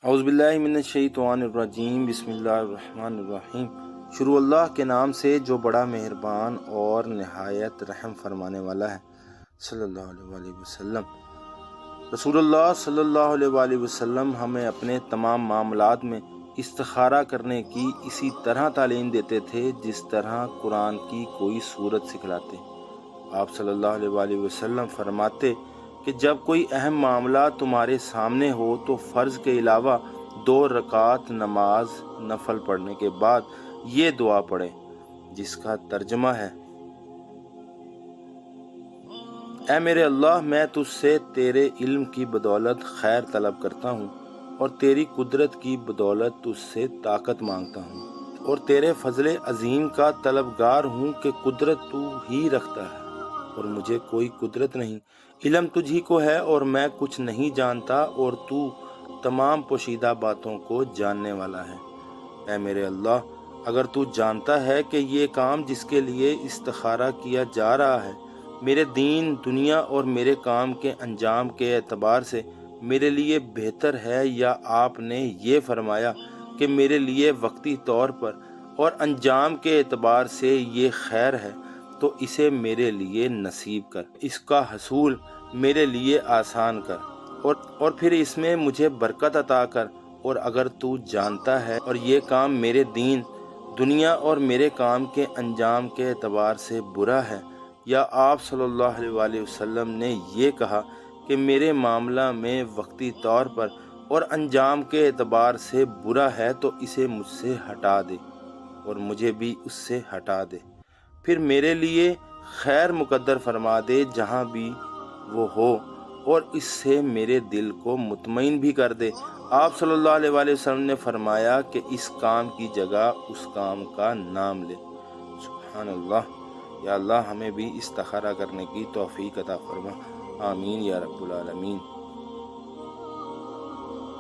اعوذ باللہ من الشیطان الرجیم، بسم اللہ الرحمن الرحیم۔ شروع اللہ کے نام سے جو بڑا مہربان اور نہایت رحم فرمانے والا ہے۔ صلی اللہ علیہ وآلہ وسلم۔ رسول اللہ صلی اللہ علیہ وآلہ وسلم ہمیں اپنے تمام معاملات میں استخارہ کرنے کی اسی طرح تعلیم دیتے تھے جس طرح قرآن کی کوئی سورت سکھلاتے۔ آپ صلی اللہ علیہ وآلہ وسلم فرماتے کہ جب کوئی اہم معاملہ تمہارے سامنے ہو تو فرض کے علاوہ 2 رکعت نماز نفل پڑھنے کے بعد یہ دعا پڑھے، جس کا ترجمہ ہے: اے میرے اللہ، میں تجھ سے تیرے علم کی بدولت خیر طلب کرتا ہوں اور تیری قدرت کی بدولت تجھ سے طاقت مانگتا ہوں، اور تیرے فضل عظیم کا طلبگار ہوں کہ قدرت تو ہی رکھتا ہے اور مجھے کوئی قدرت نہیں۔ علم تجھ ہی کو ہے اور میں کچھ نہیں جانتا، اور تو تمام پوشیدہ باتوں کو جاننے والا ہے۔ اے میرے اللہ، اگر تو جانتا ہے کہ یہ کام جس کے لیے استخارہ کیا جا رہا ہے میرے دین دنیا اور میرے کام کے انجام کے اعتبار سے میرے لیے بہتر ہے، یا آپ نے یہ فرمایا کہ میرے لیے وقتی طور پر اور انجام کے اعتبار سے یہ خیر ہے، تو اسے میرے لیے نصیب کر، اس کا حصول میرے لیے آسان کر، اور پھر اس میں مجھے برکت عطا کر۔ اور اگر تو جانتا ہے اور یہ کام میرے دین دنیا اور میرے کام کے انجام کے اعتبار سے برا ہے، یا آپ صلی اللہ علیہ وآلہ وسلم نے یہ کہا کہ میرے معاملہ میں وقتی طور پر اور انجام کے اعتبار سے برا ہے، تو اسے مجھ سے ہٹا دے اور مجھے بھی اس سے ہٹا دے، پھر میرے لیے خیر مقدر فرما دے جہاں بھی وہ ہو، اور اس سے میرے دل کو مطمئن بھی کر دے۔ آپ صلی اللہ علیہ وآلہ وسلم نے فرمایا کہ اس کام کی جگہ اس کام کا نام لے۔ سبحان اللہ۔ یا اللہ، ہمیں بھی استخارہ کرنے کی توفیق عطا فرما۔ آمین یا رب العالمین۔